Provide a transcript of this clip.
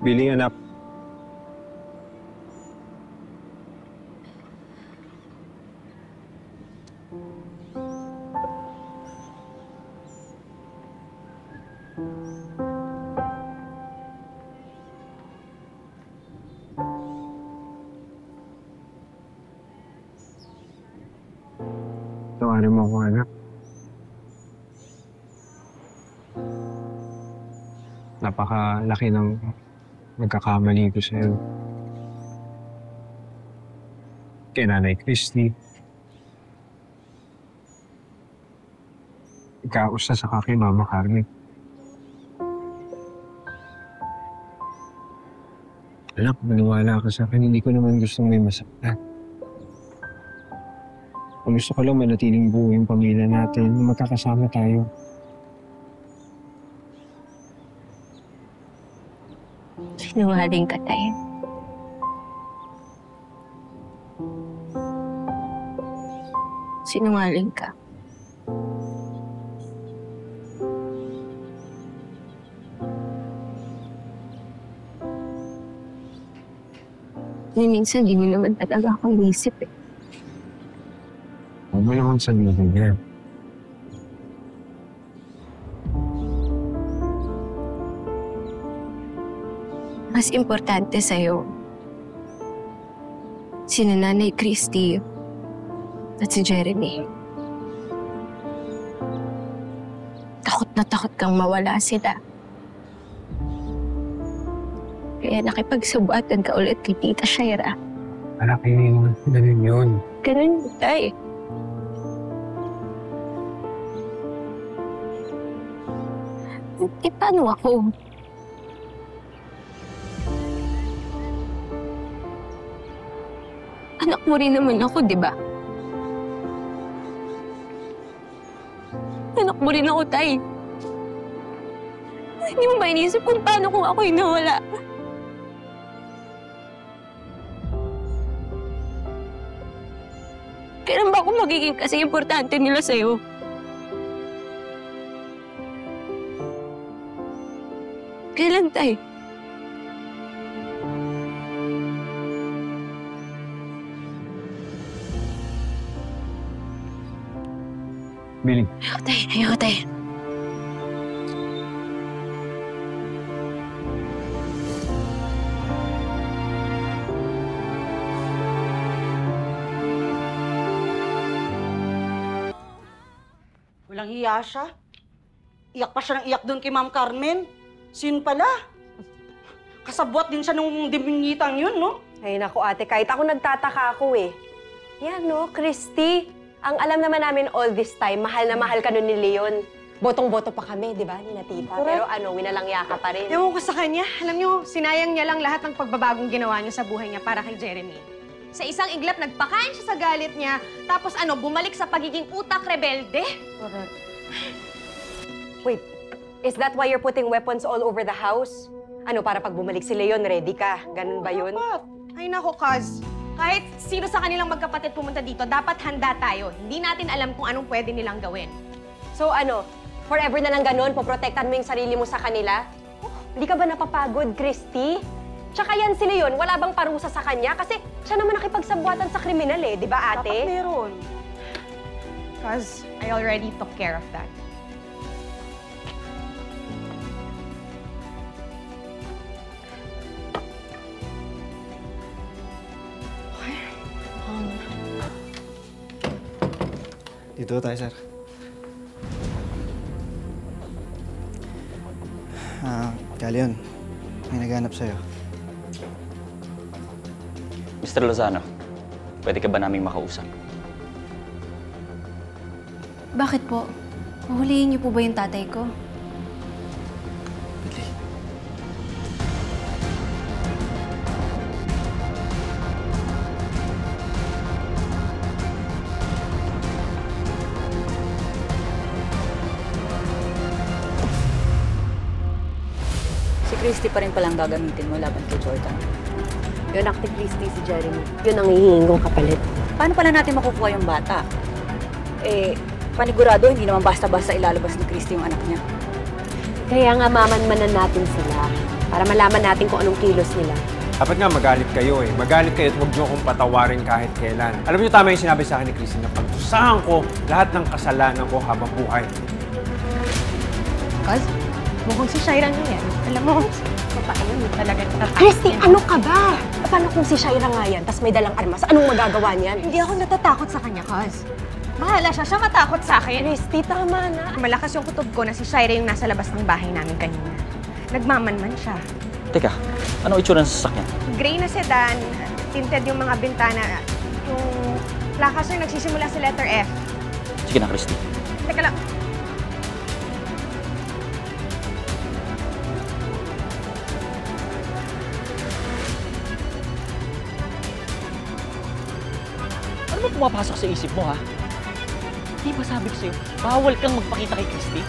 Billy, anak. Tawarin mo ako, anak. Napakalaki ng nagkakamali ko sa'yo. Kay Nanay Christy. Ikaos na saka kay Mama Carmen. Anak, maniwala ka sa akin. Hindi ko naman gustong may masaktan. Ang gusto ko lang manatiling buo yung pamilya natin. Magkakasama tayo. Sinungaling ka, Tay. Sinungaling ka. Minsan, di mo naman talaga ako inisip eh. Huwag mo naman sabihin yan. Mas importante sa'yo si Nanay Christy at si Jeremy. Takot na takot kang mawala sila. Kaya nakipagsubatan ka ulit kay Tita Shaira. Anak, hindi naman ganun yun. Ganun, Tay. Eh, paano ako? Anak mo rin naman ako, di ba? Anak mo rin ako, Tay. Hindi mo ba inisip kung paano kung ako'y nawala? Kailan ba ako magiging kasi importante nila sa'yo? Kailan, Tay? Billy. Ayoko, Tay. Ayoko, Tay. Walang hiya siya. Iyak pa siya ng iyak doon kay Ma'am Carmen. Sin pala. Kasabwat din siya nung diminyitang yun, no? Ay, naku ate, kahit ako nagtataka ako eh. Yan, no, Christy. Ang alam naman namin all this time, mahal na mahal ka nun ni Leon. Botong-boto pa kami, di ba, ni na tita? Correct. Pero ano, winalangya ka pa rin. Ewan ko sa kanya. Alam niyo, sinayang niya lang lahat ng pagbabagong ginawa niya sa buhay niya para kay Jeremy. Sa isang iglap, nagpakain siya sa galit niya. Tapos ano, bumalik sa pagiging utak rebelde. Correct. Wait, is that why you're putting weapons all over the house? Ano, para pag bumalik si Leon, ready ka? Ganun ba yun? Dapat. Ay nako, Kaz. Kahit sino sa kanilang magkapatid pumunta dito, dapat handa tayo. Hindi natin alam kung anong pwede nilang gawin. So ano, forever na lang ganun, poprotektan mo yung sarili mo sa kanila? Hindi ka ba napapagod, Christy? Tsaka yan si Leon, wala bang parusa sa kanya? Kasi siya naman nakipagsabwatan sa kriminal eh, di ba ate? Dapat meron. Kaz, I already took care of that. Dito tayo, sir. Leon, may naghanap sa'yo. Mr. Lozano, pwede ka ba naming makausap? Bakit po? Mahulihin niyo po ba yung tatay ko? Billy. Si Christy pa rin palang gagamitin mo laban kay Jordan. Yun, anak ni Christy, si Jeremy. Yun ang hihingin kong kapalit. Paano pala natin makukuha yung bata? Eh, panigurado, hindi naman basta-basta ilalabas ni Christy yung anak niya. Kaya nga mamanmanan natin sila. Para malaman natin kung anong kilos nila. Dapat nga magalit kayo eh. Magalit kayo at huwag niyo akong patawarin kahit kailan. Alam niyo, tama yung sinabi sa akin ni Christine na pagdusahan ko lahat ng kasalanan ko habang buhay. Cuz, mukhang si Shaira nga yan. Alam mo, paano mo talaga natatakot? Christy, ano ka ba? Paano kung si Shaira nga yan, tas may dalang armas? Anong magagawa niyan? Hindi ako natatakot sa kanya, Cuz. Bahala siya matakot sa akin. Christy, tama na. Malakas yung kutob ko na si Shaira yung nasa labas ng bahay namin kanina. Nagmamanman siya. Teka, ano itsura ng sasakyan? Gray na sedan, tinted yung mga bintana. Yung plaka, sir, nagsisimula sa letter F. Sige na, Christy. Teka lang. Ano ba pumapasok sa isip mo, ha? Di ba sabi ko sa'yo, bawal kang magpakita kay Christy?